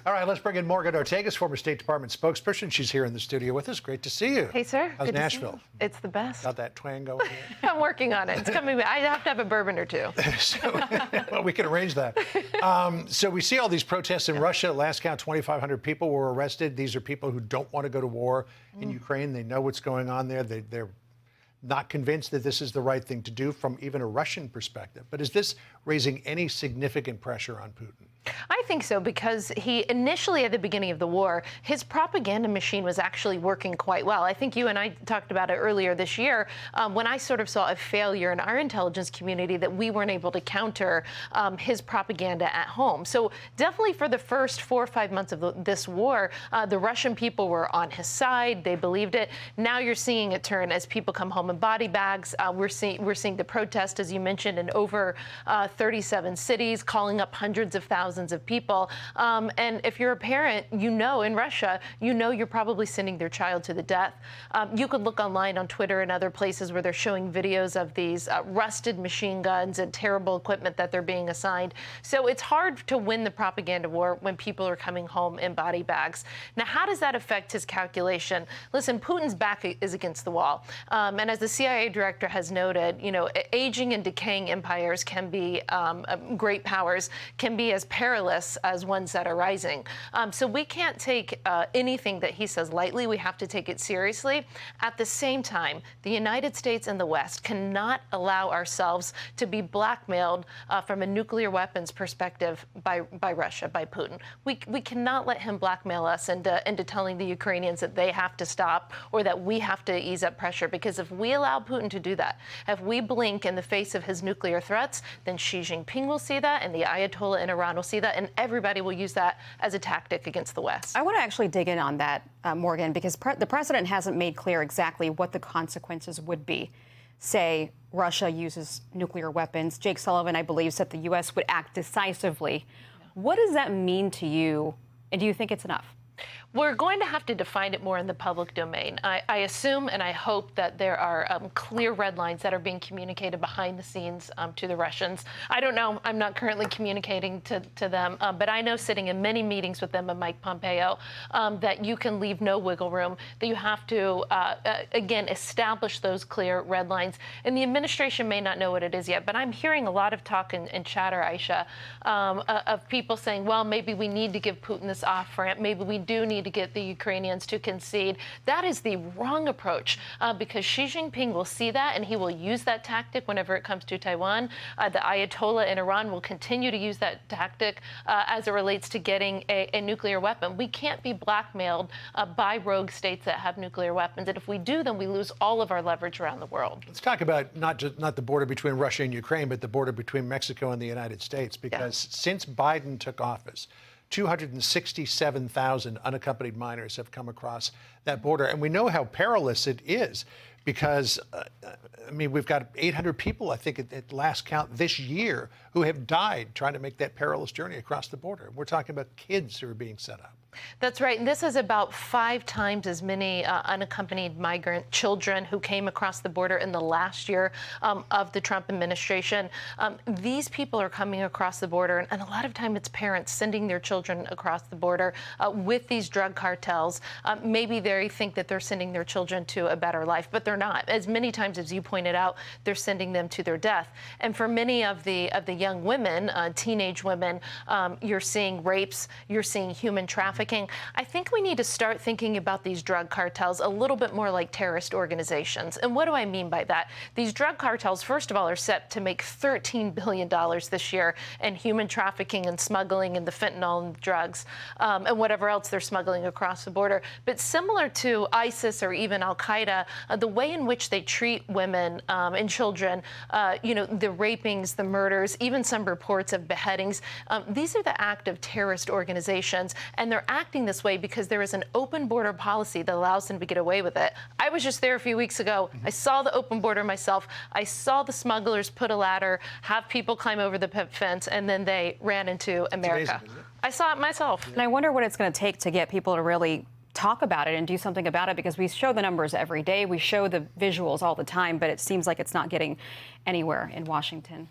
All right, let's bring in Morgan Ortagus, former State Department spokesperson. She's here in the studio with us. Great to see you. Hey, sir. How's Good Nashville? It's the best. Got that twang going here? I'm working on it. It's coming. I have to have a bourbon or two. Well, we can arrange that. So we see all these protests in Russia. At last count, 2,500 people were arrested. These are people who don't want to go to war in Ukraine. They know what's going on there. They're not convinced that this is the right thing to do from even a Russian perspective. But is this raising any significant pressure on Putin? I think so, because he initially, at the beginning of the war, his propaganda machine was actually working quite well. I think you and I talked about it earlier this year when I sort of saw a failure in our intelligence community that we weren't able to counter his propaganda at home. So definitely for the first 4 or 5 months of this war, the Russian people were on his side. They believed it. Now you're seeing it turn as people come home in body bags. We're seeing the protest, as you mentioned, in over 37 cities, calling up hundreds of thousands of people. And if you're a parent, you know, in Russia, you know you're probably sending their child to the death. You could look online on Twitter and other places where they're showing videos of these rusted machine guns and terrible equipment that they're being assigned. So it's hard to win the propaganda war when people are coming home in body bags. Now, how does that affect his calculation? Listen, Putin's back is against the wall. And as the CIA director has noted, you know, aging and decaying empires can be great powers, can be as perilous as ones that are rising. So we can't take anything that he says lightly. We have to take it seriously. At the same time, the United States and the West cannot allow ourselves to be blackmailed from a nuclear weapons perspective by Russia, by Putin. We cannot let him blackmail us into telling the Ukrainians that they have to stop or that we have to ease up pressure, because if we allow Putin to do that, if we blink in the face of his nuclear threats, then Xi Jinping will see that and the Ayatollah in Iran will see that, and everybody will use that as a tactic against the West. I want to actually dig in on that, Morgan, because the president hasn't made clear exactly what the consequences would be. Say Russia uses nuclear weapons. Jake Sullivan, I believe, said the U.S. would act decisively. Yeah. What does that mean to you, and do you think it's enough? We're going to have to define it more in the public domain. I assume and I hope that there are clear red lines that are being communicated behind the scenes to the Russians. I don't know. I'm not currently communicating to them, but I know, sitting in many meetings with them and Mike Pompeo, that you can leave no wiggle room, that you have to, again, establish those clear red lines. And the administration may not know what it is yet, but I'm hearing a lot of talk and chatter, Aisha, of people saying, well, maybe we need to give Putin this off-ramp. Maybe we do need to get the Ukrainians to concede. That is the wrong approach, because Xi Jinping will see that and he will use that tactic whenever it comes to Taiwan. The Ayatollah in Iran will continue to use that tactic as it relates to getting a nuclear weapon. We can't be blackmailed by rogue states that have nuclear weapons. And if we do, then we lose all of our leverage around the world. Let's talk about not the border between Russia and Ukraine, but the border between Mexico and the United States, because since Biden took office, 267,000 unaccompanied minors have come across that border. And we know how perilous it is because, I mean, we've got 800 people, I think, at last count this year who have died trying to make that perilous journey across the border. We're talking about kids who are being set up. That's right. And this is about 5 times as many unaccompanied migrant children who came across the border in the last year of the Trump administration. These people are coming across the border, and a lot of time it's parents sending their children across the border with these drug cartels. Maybe they think that they're sending their children to a better life, but they're not. As many times as you pointed out, they're sending them to their death. And for many of the young women, teenage women, you're seeing rapes, you're seeing human trafficking. I think we need to start thinking about these drug cartels a little bit more like terrorist organizations. And what do I mean by that? These drug cartels, first of all, are set to make $13 billion this year in human trafficking and smuggling and the fentanyl and drugs and whatever else they're smuggling across the border. But similar to ISIS or even Al-Qaeda, the way in which they treat women and children, you know, the rapings, the murders, even some reports of beheadings, these are the act of terrorist organizations, and they're acting this way because there is an open border policy that allows them to get away with it. I was just there a few weeks ago. I saw the open border myself. I saw the smugglers put a ladder, have people climb over the fence, and then they ran into America. Amazing, isn't it? I saw it myself. And I wonder what it's going to take to get people to really talk about it and do something about it, because we show the numbers every day. We show the visuals all the time, but it seems like it's not getting anywhere in Washington.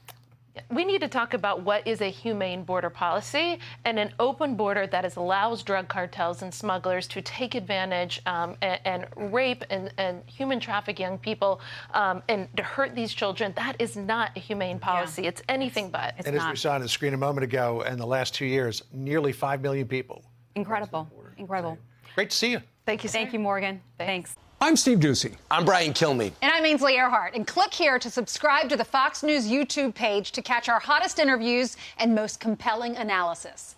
We need to talk about what is a humane border policy, and an open border that allows drug cartels and smugglers to take advantage and rape and human traffic young people and to hurt these children. That is not a humane policy. It's anything but. And as we saw on the screen a moment ago, in the last 2 years, nearly 5 million people. Incredible. Incredible. Great to see you. Thank you, sir. Thank you, Morgan. Thanks. I'm Steve Ducey. I'm Brian Kilmeade. And I'm Ainsley Earhart. And click here to subscribe to the Fox News YouTube page to catch our hottest interviews and most compelling analysis.